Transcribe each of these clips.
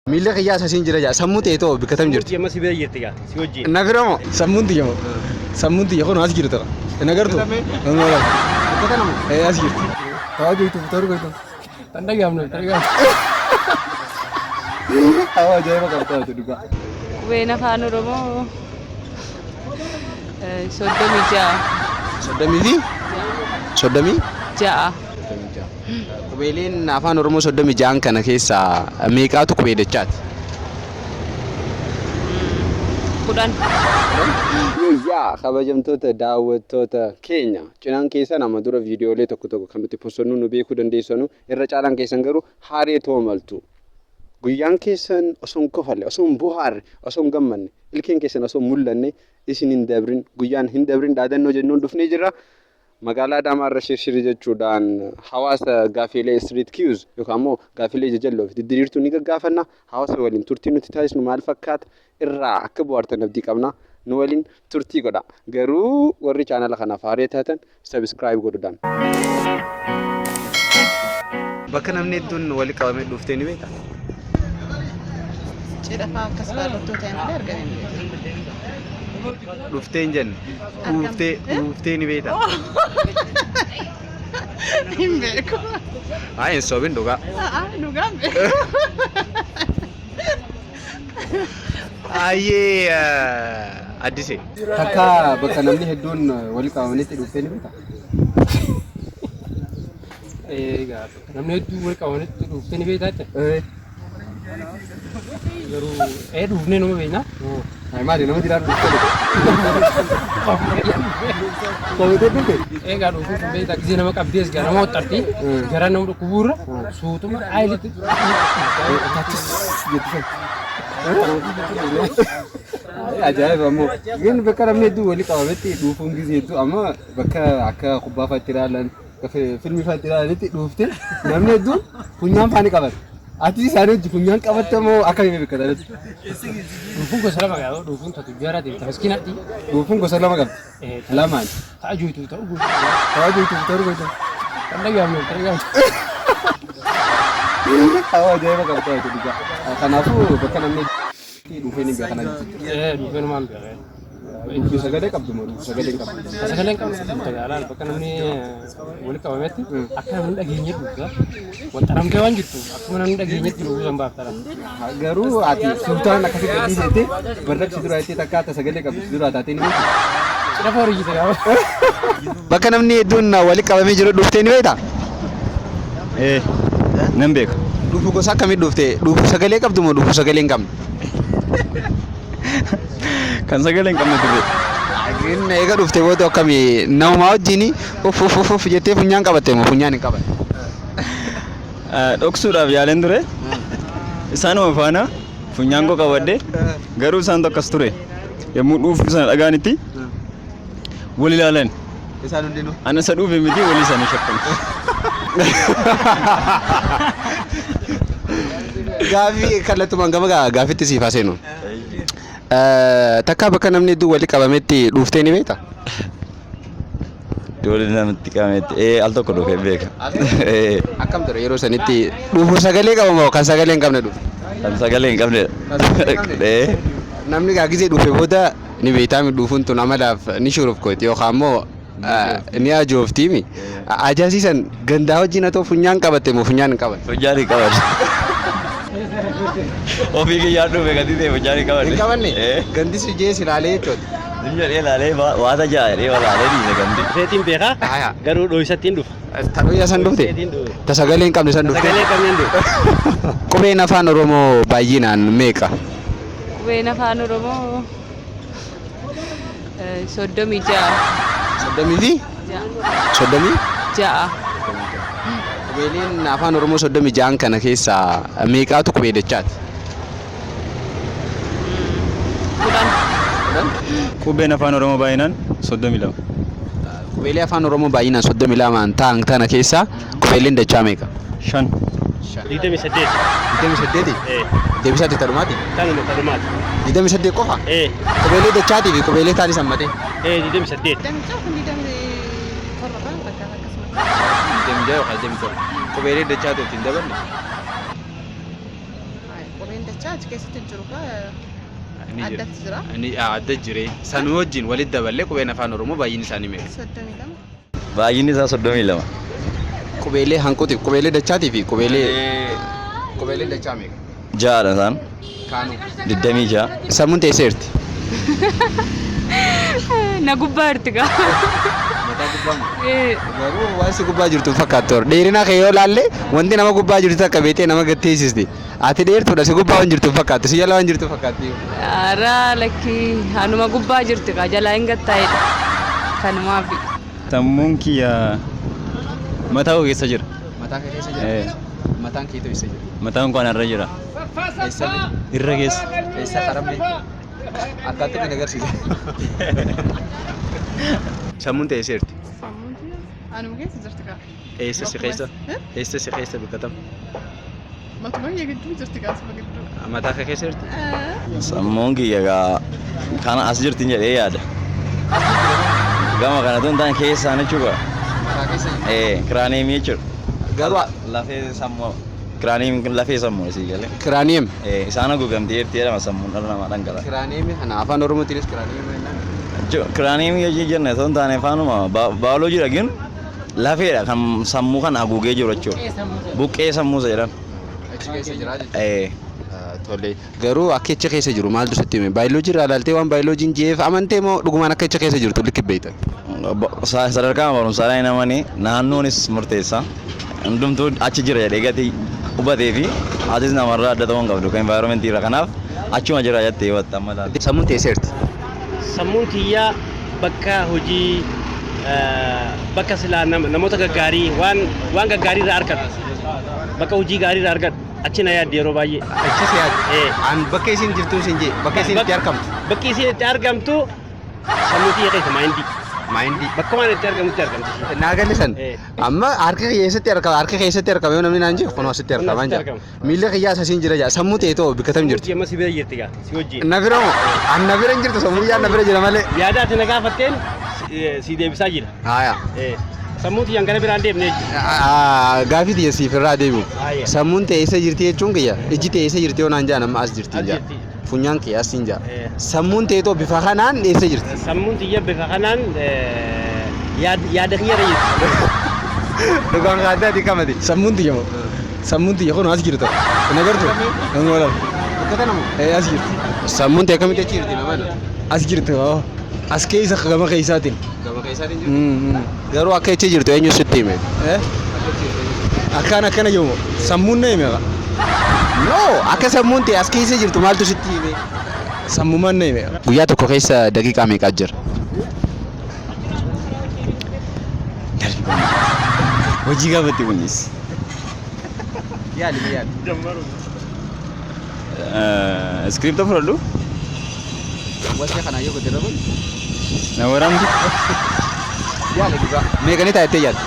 Miila kiyyaa sasiin jira jaa sammuu ta'e too bikkatam jirti. Yemma si bira jirti gaa si wajjin. Nagaramoo sammuun xiyya moo sammuun xiyya kun as jirti nagartu. Bikkatanamu. As jirti. Taa jirtu bitar goitu. Tandagamnu. Hawa ajaa'iba qabxaa tu dhugaa. Qubeen afaan Oromoo 36. 36. Qubeeleen afaan Oromoo 36 kana keessaa meeqaatu qubee dachaati? 10. Yaa kabajamtoota daawwattoota keenya cinaan keessan amma dura viidiyoolee tokko kan nuti postannu nu beekuu dandeessanu irra caalaan keessan garuu haaree toomaltu. Guyyaan keessan osoo hin kofalle, osoo hin bohaarre, osoo hin gammanne, ilkeen keessan osoo hin mul'anne isin hin dabrin, guyyaan hin dabrin dhaadannoo jennuun dhufnee jirra. Magaalaa Adaamaarra shirshiri jechuudhaan hawaasa gaafilee street queues yookaan immoo gaafilee jajalloo fi didiriirtuu ni gaggaafanna. Hawaasa waliin turtii nuti taasisnu maal fakkaata irraa akka bohaartan abdii qabna. Nu waliin turtii godha. Garuu warri chaanala kanaaf haaree taatan subscribe godhuudhaan. Bakka namni hedduun wali qabamee dhuftee ni beektaa? Cidhaafaa akkas baadhattoota hin argamu. Dhuftee hin jenne. Dhuftee ni beektaa? Hin beeku. Haa hin soobin dhugaa. Dhugaan beeku. Ayyee addisee. Takka bakka namni hedduun wali qabamanitti dhuftee ni beektaa? Egaa namni hedduu wal qabamanitti dhuftee ni beektaa? Garuu dhufnee nama beeknaa? Maali nama jiraan dhuftee? Egaa dhufuun kun beektaa gisee nama qabdees gara nama waxxartii gara nama dhukkubuurra suutuma aayilitti ajaa'iba ammoo ግን bakka namni hedduu wali qabametti dhufuun gisee hedduu amma bakka akka kubbaa fa'aatti ilaalan filmii fa'aatti ilaalanitti dhufte namni hedduun funyaan faani qaban. Ati isaanii hojii funyaan qabatte moo akkamiin beekatan? dhufuun gosa lama gaafoo dhufuun tatu jaraa ta'e taskinaatti Dhufuun gosa lama qabdi. Lamaan. ta'a jooytu ta'uu gosa. Haa jirtu ta'uu gosa. Tandagamnu. Hawa ajaa'iba qabxaa tu dhugaa. Kanaafuu bakka namni dhufee ni beekana jechuudha. Dhufee namaan beekee. Sagalee qabdu moo sagalee qabdu? Sagaleen qabu tagaalaan bakka namni wali qabametti akka namni dhageenye dhugaa wanta ramtee waan jirtu akkuma namni dhageenyetti dhuguu san baaftara. Garuu ati sultaan akkasitti dhiisettee barraqsi dura itti takka ata sagalee qabdu dura taatee ni beektu. Cidha forii jita gaafa. Bakka namni hedduun wali qabamee jiru dhuftee ni beektaa? Nan beeka. Dhufu gosa akkamii dhuftee? Dhufu sagalee qabdu moo dhufu sagalee hin qabne? Kan sagalee hin qabne ture. Inni eega dhuftee booda akkamii namaa wajjin uf jettee funyaan qabatte moo funyaan hin qabanne? Dhoksuudhaaf yaaleen ture. Isaanuma faana funyaan koo qabadde garuu isaan tokkos ture. Yommuu dhuufu sana dhagaanitti wal ilaalan. Isaan hundinuu. Ana isa dhuufe miti walii isaanii shakkan. Gaafii kallattumaan gama gaafitti siif haa seenu. Takka bakka namni hedduu wali qabametti dhuftee ni beektaa? Wali namatti qabametti al tokko dhufe beeka. Akkam ture yeroo sanitti dhufu sagalee qaba moo kan sagalee hin qabne dhufe? Kan sagalee hin qabne. Namni gisee dhufe booda ni beektaa dhufuun tun amalaaf ni shuruuf kooti yookaan immoo ni ajooftiimi. Ajaasiisan gandaa wajjin haa ta'u funyaan qabatte moo funyaan hin qabanne? Funyaan hin qabanne. Ofii kiyyaan dhufe gadi ta'e funyaan hin qabanne. Hin qabanne? Gandis jees ilaalee jechuudha. Dinja ilaalee waata jaa'ee walaalee dhiise gandi. Seetiin beekaa garuu dho'isattiin dhufa. Ta dho'isa san dhufte? Ta sagalee hin qabne san dhufte? Sagalee qabneen dhufa. Qubeen afaan Oromoo baay'inaan meeqa? Qubeen afaan Oromoo 36. 36? Qubeeleen afaan Oromoo 36 kana keessaa meeqaatu qubee dachaati? 10. Qubeen afaan Oromoo baay'inaan 32. Qubeelee afaan Oromoo baay'inaan 32 ta'an kana keessaa qubeeleen dachaa meeqa? 5. 28. 28? Deebisaatti talumaati? Talumaati. 28 qofa? Qubeelee dachaatii fi qubeelee taanii sammatee? 28. Deemjaa yookaan deemtoo? Qubeelee dachaatu ittiin daballe? Qubeen dachaa achi keessatti jiru addatti jira. Inni adda jiree sanuu wajjin walitti daballee qubeen afaan Oromoo baay'inni isaanii meeqa? 32. Baay'inni isaa 32. Qubeelee hanquuti qubeelee dachaatii fi qubeelee dachaa meeqa? Ja'adha isaan. Kaanuu 26. sammuun teesseerti. Na gubbaa jirti gaa. Garuu waan si gubbaa jirtu fakkaattu dheerina kee yoo laalle wanti nama gubbaa jirtu akka beetee nama gatteessisti. Ati dheertuudha si gubbaa waan jirtu fakkaattu si jala waan jirtu fakkaatti. Ara lakki hanuma gubbaa jirti gaa jalaa hin gattaa'edha. Kanumaafi. Sammuun kiyya mataa koo keessa jira. Mataa kee keessa jira. Mataan kee keessa jira. Mataan koo irra jira. Irra keessa. Keessa qaramee. Akkaataa itti agarsiisa. Sammuun teesseerti. Anuma keessa jirti kaa. Eessa si keessa? Eessa si keessa bikkatam? Matuma kiyya gidduu jirti kaa asuma gidduu. Mataa kee keessa jirti? Sammuun kiyya gaa kana as jirti jedhee yaada. Gama kana tun taan keessaan jechuudha. Mataa keessa jirti? Kiraaneemii jechuudha. Garuu Lafee sammuu. Kiraaneemiin lafee sammuu isii galee. kiraaniyeem. Isaan haguugamtee jirti jedhama sammuun dhala namaa dhangala'a. Kiraaniyeem kana afaan Oromootiinis kiraaniyeem jennaan. Kiraaniimii hojii jenna osoo hin taane afaanuma baayoloojii gin lafeedha kan sammuu kan haguugee jiru jechuudha. Buqqee sammuu isa jedhan. Achi keessa jira jechuudha. Tole garuu akka achi keessa jiru maaltu sitti hime? Baayoloojii irraa ilaaltee waan baayoloojiin jeef amantee moo dhugumaan akka achi keessa jirtu likki beektan? Sadarkaa barumsaa namanii naannoonis murteessa. Hundumtuu achi jira jedhee gatii hubatee fi atis namarraa adda ta'uu hin qabdu kan envaayiroomentii irra kanaaf achuma jira jettee hubatta amma taate. Sammuun teesseerti. Sammuun kiyyaa bakka hojii bakka silaa namoota gaggaarii waan gaggaarii irraa argatu bakka hojii gaarii irraa argatu achi na yaaddi yeroo baay'ee. Achi si yaaddi. An bakka isin jirtu sin jee bakka isin itti argamtu. Bakki isin itti argamtu sammuu kiyya keessa maayindii. Maayindii. Bakka waan itti argamutti argamti. Naa gallisan. Amma harka keessatti argama yoo namni naan jee kunoo asitti argamaa jira. Miila kiyyaa asasiin jira jaa sammuu ta'e ta'oo bikkatam jirti. Amma si bira jirti gaa si wajjin. Na bira moo? An na bira hin jirtu sammuu yaa na bira jira malee. Yaada ati na gaafatteen si deebisaa jira. Haaya. Sammuun tiyyaan gara biraan deemnee jechuudha. Gaafii tiyya siif irraa deebi'u. Sammuun ta'e eessa jirti jechuun kiyya ijji ta'e eessa jirti yoo naan jaa nama as jirti jaa. Funyaan kiyya as hin jaa. Sammuun ta'e ta'oo bifa kanaan eessa jirti? Sammuun tiyya bifa kanaan yaada kiyya irra jirti. Dhugaan kaaddaa ati kamati. Sammuun tiyya moo? Sammuun tiyya kun as jirta. Hin agartu? Hin oolan. Bakka namu. As jirti. Sammuun ta'e kamitti achi jirti namana? As jirta. As keessa gama keessaatiin. Gama keessaatiin jirti. Garuu akka achi jirtu eenyu sitti hime? Akkana jiru sammuun na hime. No, akka sammuun ta'e as keessa jirtu maaltu sitti hime? Sammuumaan na hime. Guyyaa tokko keessa daqiiqaa meeqaa jira? Hojii gaafatti kunis. Yaali. Iskiriiptoo fudhadhu. Wasiya kana yoo godhe rabbi. Na waraanti. Yaali dhugaa. Meeqanii taa'ettee yaadda?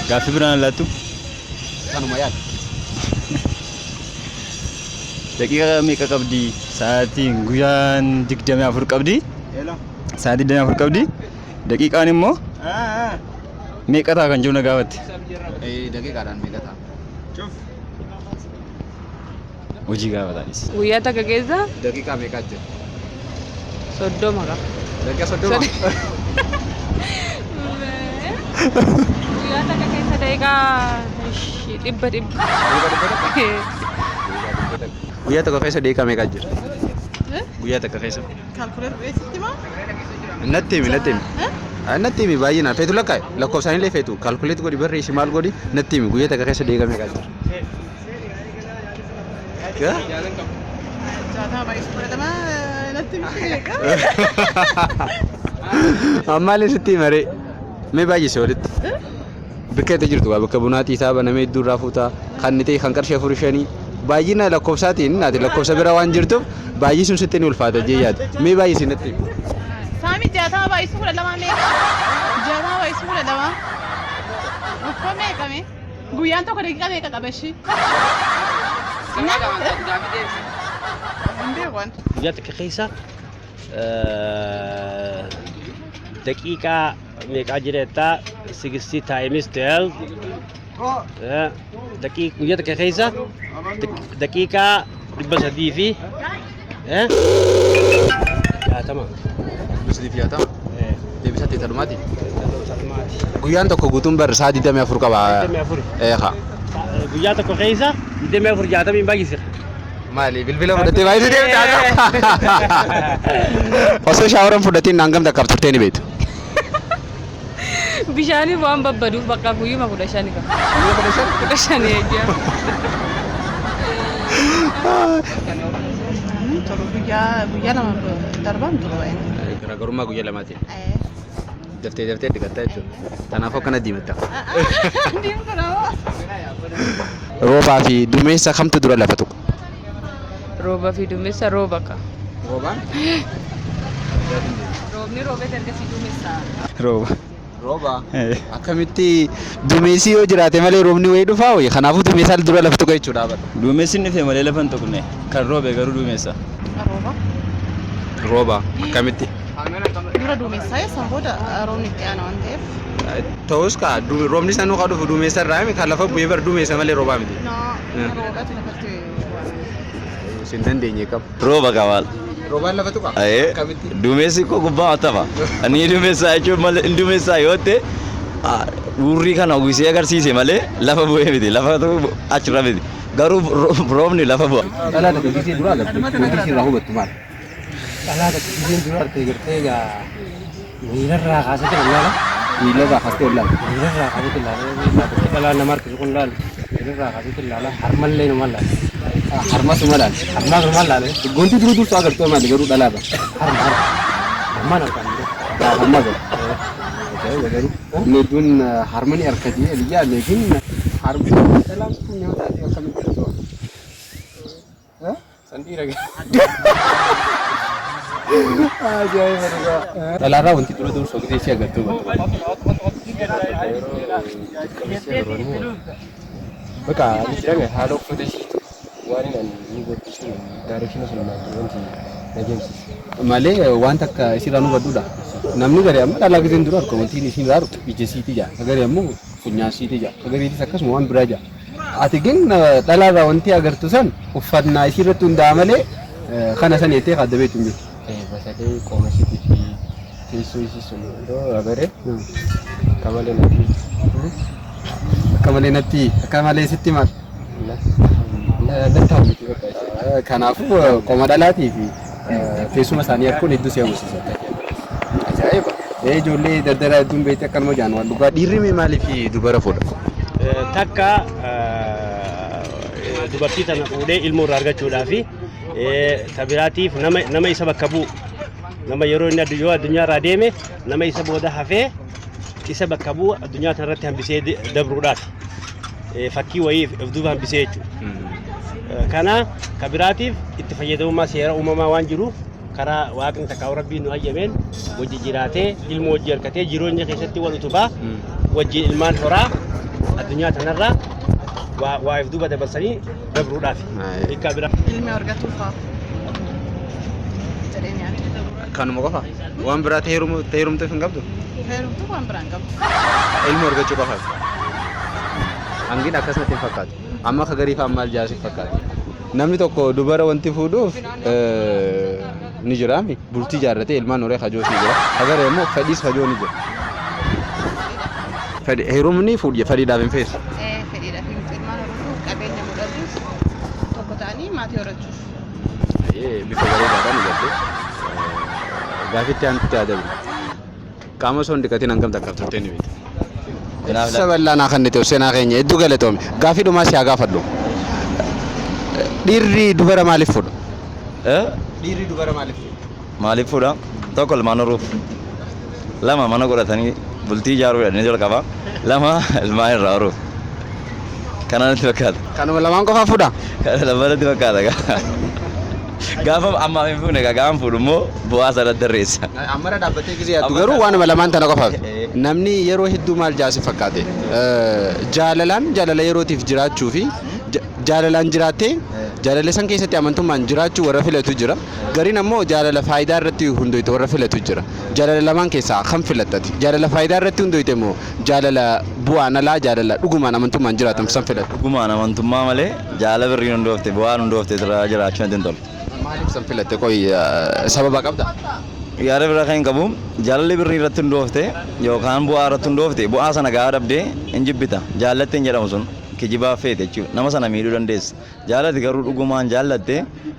Gaaffii biraan laattu. Kanuma yaadda. Daqiiqa meeqa qabdi? Sa'aatiin guyyaan 24 qabdi. Sa'aatii 24 qabdi. Daqiiqaan immoo meeqa ta'a kan jiru na gaafatte. Daqiiqaadhaan meeqa ta'a? Hojii gaafataanis. Guyyaa takka keessa Daqiiqaa meeqaa jira? 30 qaba. Daqiiqa 30. Guyyaa takka keessa daqiiqaa 100. Guyyaa tokko keessa daqiiqaa meeqaa jira? Guyyaa tokko keessa. Kalkuleet beeksisti moo? Natti himi. Natti himi baay'inaan feetu lakkaa'e lakkoofsaan illee feetu kalkuleet godhi barreessi maal godhi natti himi guyyaa takka keessa daqiiqaa meeqaa jira? Jaataa baay'isuu fudhatama natti beeka. Ammaalee sitti himaree mee baay'ise walitti. Bakka itti jirtu bakka bunaatii isaa banamee iddoo irraa fuutaa kan ni ta'e kan qarshii 4-5 baay'ina lakkoofsaatiin naati lakkoofsa bira waan jirtuuf baay'isuun sitti ni ulfaata jee yaada. Mee baay'isi natti himi. Saami jaataa baay'isuu fudhatama meeqa? Jaataa baay'isuu fudhatama. Uffoo meeqame? Guyyaan tokko daqiiqaa meeqa qaba ishii? Guyyaa takka keessa daqiiqaa meeqaa jira jettaa 60 times 12 guyyaa takka keessa daqiiqaa 300 fi 60. Bisli fiyatama. Deebisatti talumaati. Guyyaan tokko guutuun bar saa 24 qaba. 24. Guyyaa tokko keessa 24 60 baay'isira. Maali bilbila fudhattee baay'isee deemtaa? Osoo shaaworan fudhatiin hangam takkaaf turtee ni beektu? Bishaanii waan babbaduuf bakka guyyuma 15 qaba. 15 eegyaa. Guyyaa lama darban ture wayin. Garaagarummaa guyyaa lamaati. Daftee dhiqatta jechuudha. Kanaaf akkana diimatta. Roobaa fi duumessa kamtu dura lafa tuqa? Rooba fi duumessa rooba ka. Roobaan? Roobni roobee ergasii duumessa. Rooba. Rooba. Akkamitti duumessi yoo jiraate malee roobni wayii dhufaa wayii kanaafuu duumessa dura lafa tuqa jechuudha. Duumessi inni fe malee lafa hin tuqne kan roobe garuu duumessa. Rooba. Rooba akkamitti? Dura duumessaa eessan booda roobni itti aana waan ta'eef. Ta'us kaa roobni sanuu kaa dhufu duumessa irraa kan lafa bu'ee bar duumessa malee roobaa miti. Roobatu lafatti. Sin dandeenye qaba. Rooba qabaal. Roobaan lafa tuqa? Akkamitti? Duumessi koo gubbaa tafa. Ani duumessaa jechuun malee duumessaa yoo ta'e urrii kana uwwisee agarsiise malee lafa bu'ee miti lafa achirra miti. Garuu roobni lafa bu'a. Dhalaa tokko gisee duraa agartu. Wanti irraa hubattu maal? Dhalaa tokko giseen dura argee gartee egaa miilarraa kaasatti ilaala. Miilarraa kaasatti ilaala. Miilarraa kaasatti ilaala. Dhalaa nama harkisu kun ilaala. Miilarraa kaasatti ilaala. Harmallee numa ilaala. Harmas malaan. Harmas numa ilaala. Gonti duruu dursu agartu maali garuu dhalaa ba? Harman argama. Harma ga. Garuu needuun harmani harkati eliyaa leekin harbi dalaan kun nyaata ati akkamitti jirtu? Sandiira gaa. Ajaa'iba dhugaa. Dhalaarraa wanti dura dursu gisee si agartu ba? Bakka ani jirame haala uffata ishiitu waan inni godhisu daareeshina sun wanti nageemsisu. Malee waan takka isirraa nu badduudha. Namni garee amma dhalaa giseen dura arga wanti isin irraa argu ija siiti jaa. Garee ammoo funyaan siiti jaa. Gareetis akkasuma waan biraa jaa. Ati gin dhalaarraa wanti agartu san uffannaa isirratti hundaa malee kana san jettee kaaddabeetu hin jiru. Basalee qooma ishiitii fi teessoo ishii sun iddoo agaree akka malee natti. Akka malee natti akka malee sitti maal? Nattaa miti bakka ishee. Kanaafuu qooma dhalaatii fi teessuma isaanii harkuun hedduu si hawwisiisa. Ajaa'iba! Ijoollee daldalaa hedduun beekte akkanuma jaan waan dhugaa dhiirri maaliif dubara fuudha? Takka dubartii tana fuudhee ilmoo irraa argachuudhaaf tabiraatiif nama isa bakka bu'u nama yeroo inni yoo addunyaa irraa deeme nama isa booda hafee isa bakka bu'u addunyaa kanarratti hambisee dabruudhaaf fakkii wayii of duuba hambisee jechuudha. Kana kabiraatiif itti fayyadamummaa seera uumamaa waan jiruuf karaa waaqni takkaa rabbiin nu hayyameen wajji jiraatee ilmoo wajji harkatee jireenya keessatti wal utubaa wajji ilmaan horaa addunyaa kanarraa waa of duuba dabarsanii dabruudhaaf. Ilmi argatuuf jedheen yaadde. Kanuma qofa waan biraa heerumteef hin qabdu? Heerumtuu waan biraa hin qabdu. Ilmoo argachuu qofaaf. Hangin akkasumatti hin fakkaatu. Amma akka gariifaan maal jaasif fakkaata. Namni tokko dubara wanti fuudhuuf ni jiraami. Bultii jaarratee ilmaan horee hajoos ni jira. Agaree immoo fedhiis hajoo ni jira. Heerumni fedhiidhaaf hin feesu. Fedhiidhaaf ilmaan horuu qabeenya mudatuuf tokko ta'anii maatii horachuuf. Bifa bareedaadhaan hubattee gaafitti aantutti adabu. Qaama osoo hin dhiqatiin hangam takkaaf turtee ni beekta. Isa bal'aanaa kan ta'e seenaa keenya hedduu galatoome. Gaafii dhumaa si haa gaafadhu. Dhiirri dubara maaliif fuudha? Dhiirri dubara maaliif fuudha? Maaliif fuudha? Tokko ilmaan horuuf. Lama mana godhatanii bultii ijaaruudhaan ni jalqaba. Lama ilmaan irraa horuuf. Kana natti fakkaata. Kanuma lamaan qofaa fuudha? Kana lamaan natti fakkaata. Gaafa ammaa hin fuune gaafa fuudhu immoo bu'aa sana darreessa. Amma dhaabbatee gisee yaaddu garuu waanuma lamaan tana qofaaf. Namni yeroo hedduu maal jaasi fakkaate? Jaalala yerootiif jiraachuu fi jaalalaan jiraattee Jaalala san keessatti amantummaan jiraachuu warra filatu jira. Gariin ammoo jaalala faayidaa irratti hundoyte warra filatu jira. Jaalala lamaan keessaa kam filattati? Jaalala faayidaa irratti hundoyte moo jaalala bu'aan alaa jaalala dhugumaan amantummaan jiraatan san filatu? Dhugumaan amantummaa malee jaalala birrii hundoofte bu'aan hundoofte jiraachuu hin tolu. Maaliif san filatte qoy sababa qabda? Yaada biraa kan qabu jaalalli birrii irratti hundoofte yookaan bu'aa irratti hundoofte bu'aa sana gaafa dhabdee hin jibbita. Jaalalli hin jedhamu sun kijibaa feete jechuudha. Nama sana miidhuu dandeessa. Jaalalli garuu dhugumaan jaallatte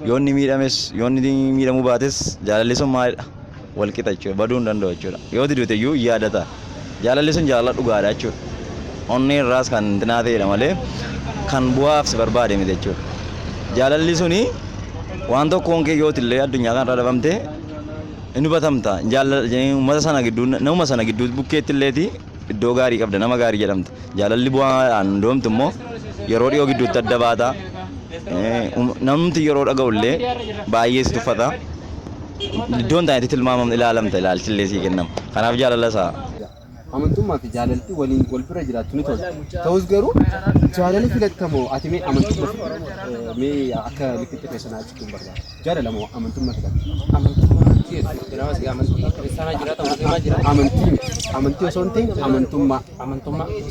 yoonni miidhames yoonni miidhamuu baates jaalalli sun maalidha? Wal qixa jechuudha. Baduu hin danda'u jechuudha. Yoo didute iyyuu yaadata. Jaalalli sun jaalala dhugaadha jechuudha. Onni irraas kan tinaa ta'edha malee kan bu'aaf si barbaade miti jechuudha. Jaalalli suni waan tokkoon kee yoo tillee addunyaa kanarra dhabamte inni hubatamta. Uummata sana gidduu nama sana gidduu bukkeetti illeeti iddoo gaarii qabda nama gaarii jedhamta. Jaalalli bu'aan hundoomtu immoo yeroo dhiyoo gidduutti adda baata. Namni yeroo dhaga'ullee baay'ee si tuffata. Iddoon taa'etti tilmaamamni ilaalamta ilaalchillee sii kennama. Kanaaf jaalala isaa. Amantummaa fi jaalalli waliin wal bira jiraachuu ni tola. Ta'us garuu jaalalli filatamoo ati mee amantummaa mee akka liqitti keessanaa jechuun barbaada. Jaalala moo amantummaa filata? Amantii osoo hin ta'in amantummaa.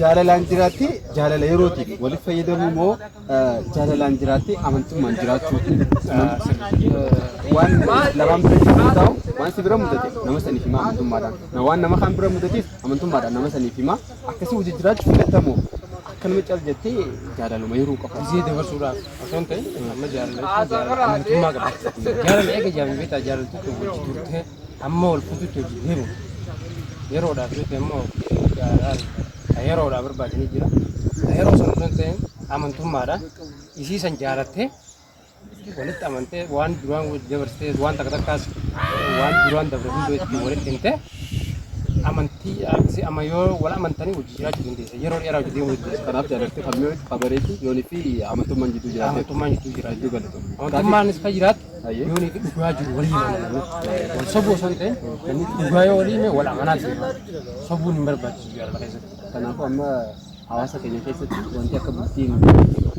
Jaalalaan jiraatte jaalala yerootiif waliif fayyadamuu moo jaalalaan jiraatte amantummaan jiraachuu? Waan lamaan bira jiru ta'u waan si bira mudate nama saniif himaa amantummaadhaan. Waan nama kaan bira mudateef amantummaadhaan nama saniif himaa akkasii hojii jiraachuu filatamoo akka nama caal jettee jaalaluma yeroo qofa. Isii dabarsuudhaaf osoo hin ta'in amma amantummaa qaba. Jaalala eega jaamii beektaa jaalaltu hojii turte amma wal fuututti hojii deemu. Yeroodhaaf jettee immoo yeroodhaaf barbaadanii jira. Yeroo sana osoo hin ta'in amantummaadhaan isii san jaalattee walitti amantee waan duraan dabarsitee waan takka takkaas waan duraan dabre hundoo itti walitti himte amantii amma yoo wal amantanii hojii jiraachuu dandeessa. Yeroo dheeraa hojii deemuu dandeessa. Kanaaf jaalalli kamii kabareetti yoonii fi amantummaan jidduu jiraate. Amantummaan jidduu jiraate. Amantummaanis kan jiraatu yoonii fi dhugaa jiru walii himananii wal sobuu osoo hin ta'in namni dhugaa yoo walii hime wal amanaa jira. Sobuun hin barbaachisu jaalala keessatti. Kanaafuu amma hawaasa keenya keessatti wanti akka bultiin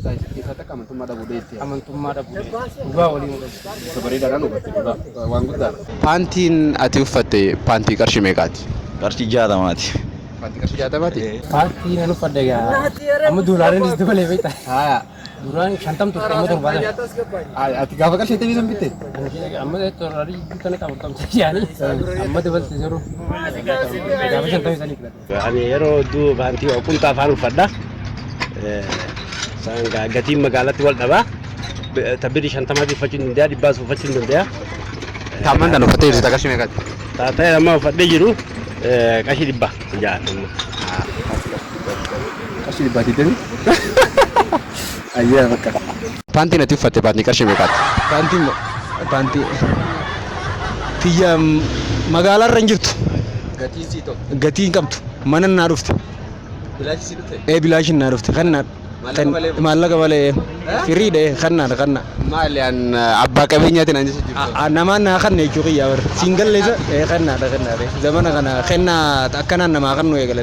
keessatti akka amantummaa dhabuu dheetti. Amantummaa dhabuu dhugaa walii himananii. Isa bareedaadhaan hubatte dhugaa waan guddaadha. Paantiin ati uffatte paantii qarshii meeqaati? Qarshii 60maati. Paantii qarshii 60maati? Paantii nan uffadhe gaa amma duulaareenis dabalee beektaa. Haa. Duraan 50 turte amma 70. Ati gaafa qarshii itti biisan bitte? Amma tooraarii bitane qaburtamte yaani amma dabalte jiru. Gaafa 50 sanii filate. Ani yeroo duu paantii kuntaa afaan uffadha. Gatiin magaalatti wal dhabaa. Tabbiri 50 uffachuun danda'a, 100 uffachuun danda'a. Taamman dan uffattee jirtu qarshii meeqaati? Taatee amma uffadhee jiru qarshii 100 jaalatamma. Qarshii 100 ayyaa bakka. Paantiin ati uffatte paantii qarshii meeqaati? Paantii tiyya magaalarra hin jirtu. Gatiin sii ta'u. Gatiin qabdu mana naa dhufte. Bilaashi sii dhufte? Bilaashin naa dhufte kannaa. Maallaqa malee firiidhe kannaa. Maaliyan abbaa qabeenyaatiin an jechuudha. Namaan naa kanne jechuu qiyyaa bara. Siin galleessa kannaa. Zamana kana kennaa akkanaan namaa kannu eegale.